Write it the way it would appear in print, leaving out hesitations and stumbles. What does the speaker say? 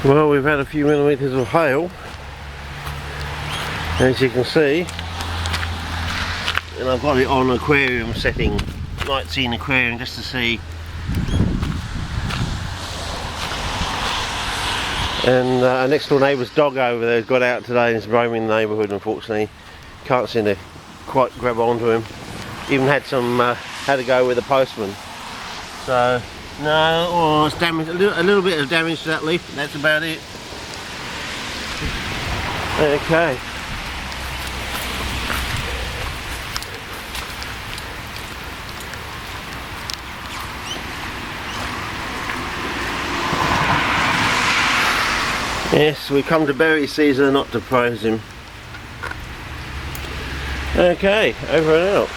Well, we've had a few millimetres of hail, as you can see, and I've got it on aquarium setting, night scene aquarium, just to see. And our next door neighbour's dog over there has got out today and is roaming the neighbourhood. Unfortunately, can't seem to quite grab onto him. Even had to go with the postman. So no, oh, it's damaged. A little bit of damage to that leaf, but that's about it. Okay. Yes, we come to berry season, not to praise him. Okay, over and out.